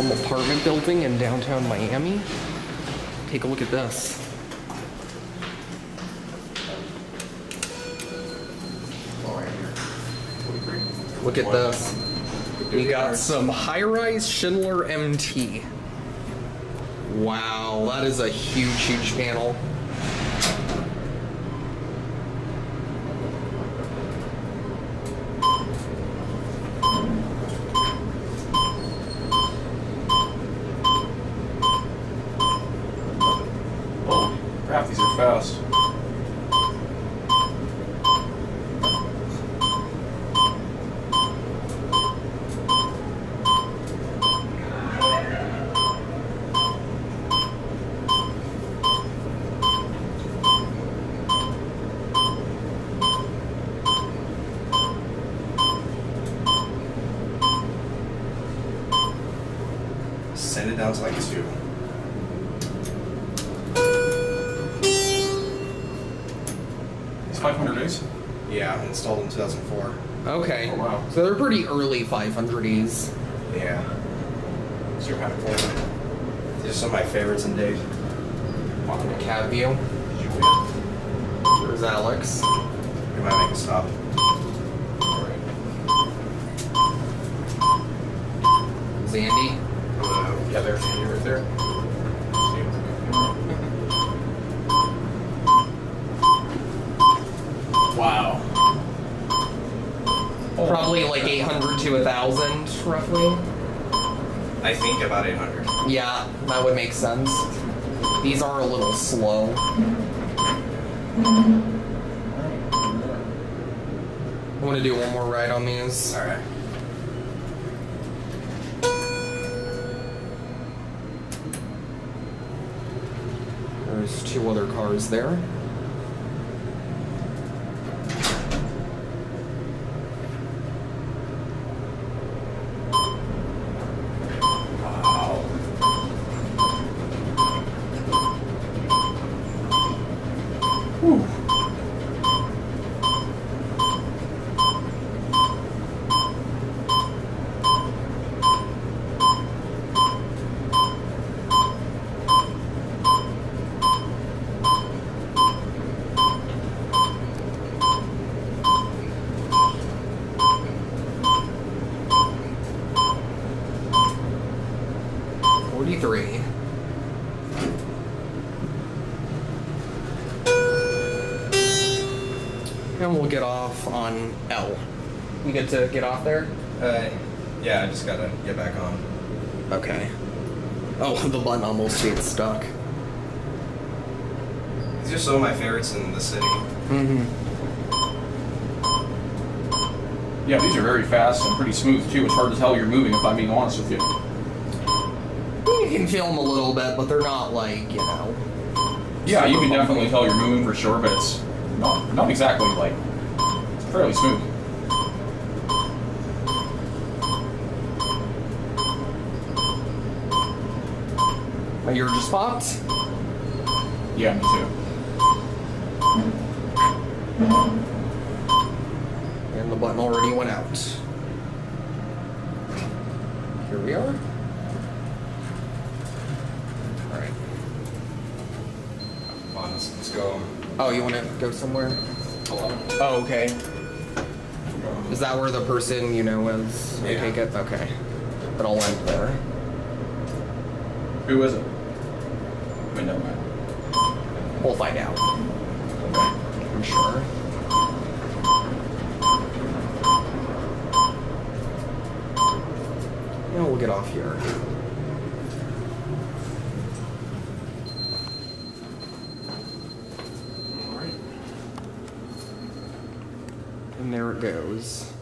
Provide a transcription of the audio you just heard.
some apartment building in downtown Miami. Take a look at this. Look at this. We got some high-rise Schindler MT. Wow, that is a huge, huge panel. Oh, crap, these are fast. Send it down to like 2. It's 500 days? Yeah, installed in 2004. Okay. Oh, wow. So they're pretty early 500Es. Yeah. These are kind of cool. These are some of my favorites in date. On the cab view. There's Alex. We might make a stop. Zandy. Yeah, there's Andy right there. Wow. Probably like 800 to 1,000, roughly. I think about 800. Yeah, that would make sense. These are a little slow. I want to do one more ride on these. Alright. There's 2 other cars there. Wow. Whew. And we'll get off on L. You get to get off there? Yeah, I just gotta get back on. Okay. Oh, the button almost gets stuck. These are some of my favorites in the city. Mm-hmm. Yeah, these are very fast and pretty smooth too. It's hard to tell you're moving if I'm being honest with you. You can feel them a little bit, but they're not like, you know. Yeah, you can definitely tell you're moving for sure, but it's not exactly like, it's fairly smooth. You're just popped? Yeah, me too. And the button already went out. Here we are. Alright. Come on, let's go. Oh, you want to go somewhere? Hello. Oh, okay. Is that where the person you know is? I Yeah. take it? Okay. But I'll end there. Who is it? Wait, never mind. We'll find out. I'm sure. Yeah, we'll get off here. And there it goes.